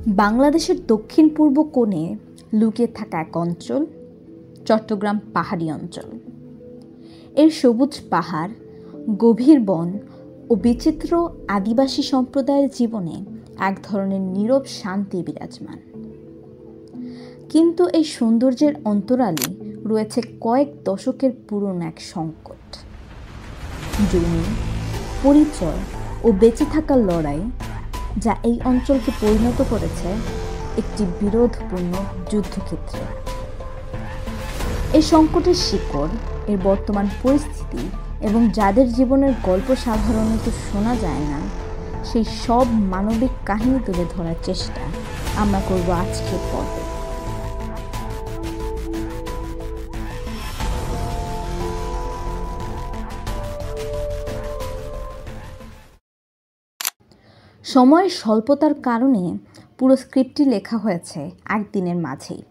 বাংলাদেশের দক্ষিণ পূর্ব কোণে লুকিয়ে থাকা এক অঞ্চল চট্টগ্রাম পাহাড়ি অঞ্চল। এর সবুজ পাহাড়, গভীর বন ও বিচিত্র আদিবাসী সম্প্রদায়ের জীবনে এক ধরনের নীরব শান্তি বিরাজমান। কিন্তু এই সৌন্দর্যের অন্তরালে রয়েছে কয়েক দশকের পুরনো এক সংকট। জমি, পরিচয় ও বেঁচে থাকার লড়াই, যা এই অঞ্চলকে পরিণত করেছে একটি বিরোধপূর্ণ যুদ্ধক্ষেত্রে। এই সংকটের শিকড়, এর বর্তমান পরিস্থিতি এবং যাদের জীবনের গল্প সাধারণত শোনা যায় না, সেই সব মানবিক কাহিনী তুলে ধরার চেষ্টা আমরা করব আজকের পর্বে। সময়ের স্বল্পতার কারণে পুরো স্ক্রিপ্টটি লেখা হয়েছে একদিনের মাঝেই।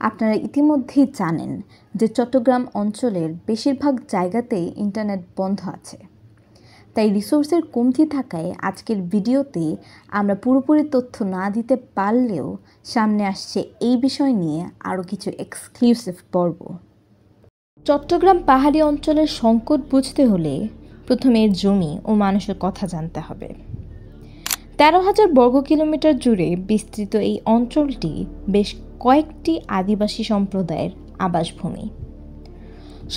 আপনারা ইতিমধ্যেই জানেন যে চট্টগ্রাম অঞ্চলের বেশিরভাগ জায়গাতেই ইন্টারনেট বন্ধ আছে, তাই রিসোর্সের কমতি থাকায় আজকের ভিডিওতে আমরা পুরোপুরি তথ্য না দিতে পারলেও সামনে আসছে এই বিষয় নিয়ে আরও কিছু এক্সক্লুসিভ পর্ব। চট্টগ্রাম পাহাড়ি অঞ্চলের সংকট বুঝতে হলে প্রথমে এর জমি ও মানুষের কথা জানতে হবে। 13,000 বর্গ কিলোমিটার জুড়ে বিস্তৃত এই অঞ্চলটি বেশ কয়েকটি আদিবাসী সম্প্রদায়ের আবাসভূমি।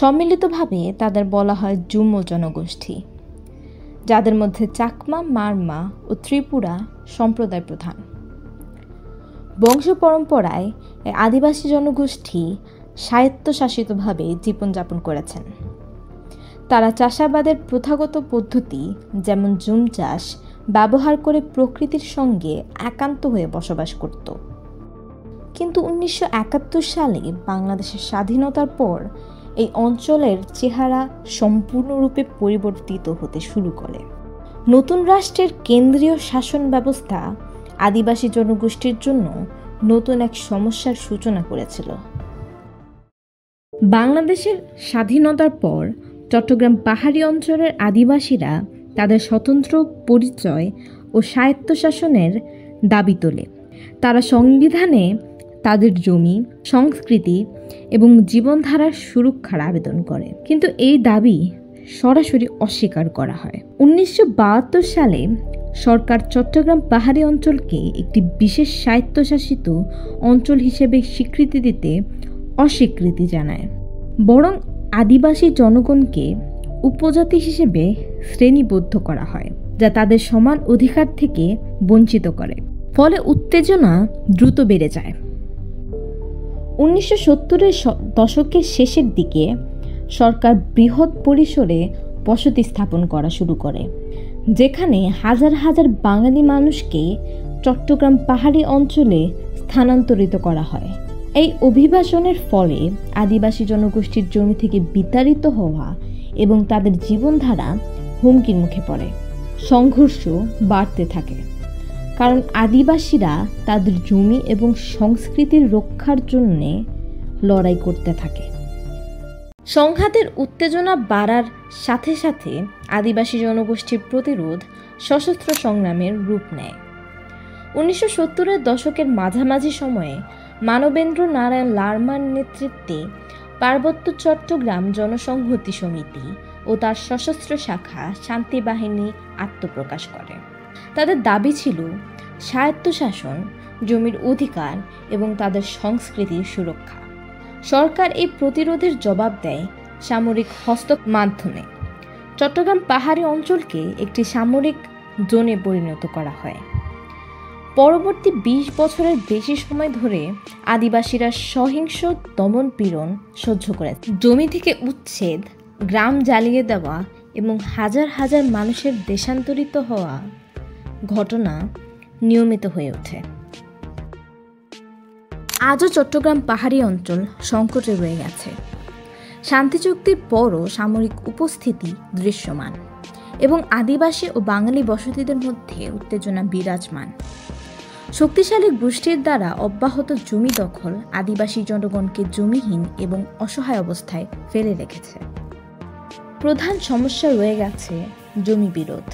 সম্মিলিতভাবে তাদের বলা হয় জুম জনগোষ্ঠী, যাদের মধ্যে চাকমা, মারমা ও ত্রিপুরা সম্প্রদায় প্রধান। বংশ পরম্পরায় এই আদিবাসী জনগোষ্ঠী স্বায়ত্তশাসিতভাবে জীবনযাপন করেছেন। তারা চাষাবাদের প্রথাগত পদ্ধতি যেমন জুম চাষ ব্যবহার করে প্রকৃতির সঙ্গে একান্ত হয়ে বসবাস করত। কিন্তু 1971 সালে বাংলাদেশের স্বাধীনতার পর এই অঞ্চলের চেহারা সম্পূর্ণরূপে পরিবর্তিত হতে শুরু করে। নতুন রাষ্ট্রের কেন্দ্রীয় শাসন ব্যবস্থা আদিবাসী জনগোষ্ঠীর জন্য নতুন এক সমস্যার সূচনা করেছিল। বাংলাদেশের স্বাধীনতার পর চট্টগ্রাম পাহাড়ি অঞ্চলের আদিবাসীরা তাদের স্বতন্ত্র পরিচয় ও স্বায়ত্তশাসনের দাবি তোলে। তারা সংবিধানে তাদের জমি, সংস্কৃতি এবং জীবনধারার সুরক্ষার আবেদন করে, কিন্তু এই দাবি সরাসরি অস্বীকার করা হয়। 1972 সালে সরকার চট্টগ্রাম পাহাড়ি অঞ্চলকে একটি বিশেষ স্বায়ত্তশাসিত অঞ্চল হিসেবে স্বীকৃতি দিতে অস্বীকৃতি জানায়, বরং আদিবাসী জনগণকে উপজাতি হিসেবে শ্রেণীবদ্ধ করা হয়, যা তাদের সমান অধিকার থেকে বঞ্চিত করে। ফলে উত্তেজনা দ্রুত বেড়ে যায়। 1970-এর দশকের শেষের দিকে সরকার বৃহৎ পরিসরে বসতি স্থাপন করা শুরু করে, যেখানে হাজার হাজার বাঙালি মানুষকে চট্টগ্রাম পাহাড়ি অঞ্চলে স্থানান্তরিত করা হয়। এই অভিবাসনের ফলে আদিবাসী জনগোষ্ঠীর জমি থেকে বিতাড়িত হওয়া এবং তাদের জীবনধারা হুমকির মুখে পড়ে। সংঘর্ষ বাড়তে থাকে, কারণ আদিবাসীরা তাদের জমি এবং সংস্কৃতির রক্ষার জন্য লড়াই করতে থাকে। সংঘাতের উত্তেজনা বাড়ার সাথে সাথে আদিবাসী জনগোষ্ঠীর প্রতিরোধ সশস্ত্র সংগ্রামের রূপ নেয়। 1970-এর দশকের মাঝামাঝি সময়ে মানবেন্দ্র নারায়ণ লারমার নেতৃত্বে পার্বত্য চট্টগ্রাম জনসংহতি সমিতি ও তার সশস্ত্র শাখা শান্তি বাহিনী আত্মপ্রকাশ করে। তাদের দাবি ছিল স্বায়ত্তশাসন, জমির অধিকার এবং তাদের সংস্কৃতির সুরক্ষা। সরকার এই প্রতিরোধের জবাব দেয় সামরিক হস্তক্ষেপের মাধ্যমে। চট্টগ্রাম পাহাড়ি অঞ্চলকে একটি সামরিক জোনে পরিণত করা হয়। পরবর্তী 20 বছরের বেশি সময় ধরে আদিবাসীরা সহিংস দমন পীড়ন সহ্য করে। জমি থেকে উচ্ছেদ, গ্রাম জ্বালিয়ে দেওয়া এবং হাজার হাজার মানুষের দেশান্তরিত হওয়া ঘটনা নিয়মিত হয়ে ওঠে। আজও চট্টগ্রাম পাহাড়ি অঞ্চল সংকটে রয়ে গেছে। শান্তি চুক্তির পরও সামরিক উপস্থিতি দৃশ্যমান এবং আদিবাসী ও বাঙালি বসতিদের মধ্যে উত্তেজনা বিরাজমান। শক্তিশালী গোষ্ঠীর দ্বারা অব্যাহত জমি দখল আদিবাসী জনগণকে জমিহীন এবং অসহায় অবস্থায় ফেলে রেখেছে। প্রধান সমস্যা রয়ে গেছে জমি বিরোধ।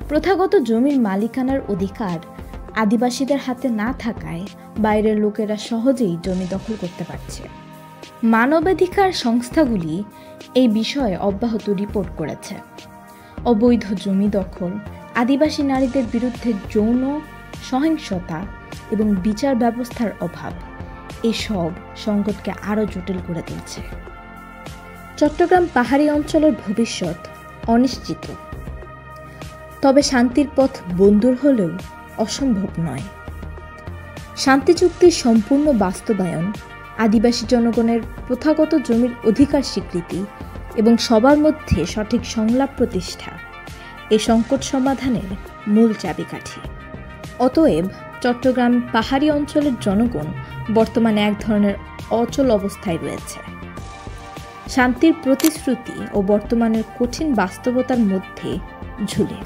প্রথাগত জমির মালিকানার অধিকার আদিবাসীদের হাতে না থাকায় বাইরের লোকেরা সহজেই জমি দখল করতে পারছে। মানবাধিকার সংস্থাগুলি এই বিষয়ে অব্যাহত রিপোর্ট করেছে। অবৈধ জমি দখল, আদিবাসী নারীদের বিরুদ্ধে যৌন সহিংসতা এবং বিচার ব্যবস্থার অভাব এসব সংকটকে আরও জটিল করে তুলছে। চট্টগ্রাম পাহাড়ি অঞ্চলের ভবিষ্যৎ অনিশ্চিত, তবে শান্তির পথ বন্ধুর হলেও অসম্ভব নয়। শান্তি চুক্তির সম্পূর্ণ বাস্তবায়ন, আদিবাসী জনগণের প্রথাগত জমির অধিকার স্বীকৃতি এবং সবার মধ্যে সঠিক সংলাপ প্রতিষ্ঠা এ সংকট সমাধানের মূল চাবিকাঠি। অতএব চট্টগ্রাম পাহাড়ি অঞ্চলের জনগণ বর্তমানে এক ধরনের অচল অবস্থায় রয়েছে। শান্তির প্রতিশ্রুতি ও বর্তমানের কঠিন বাস্তবতার মধ্যে ঝুলে।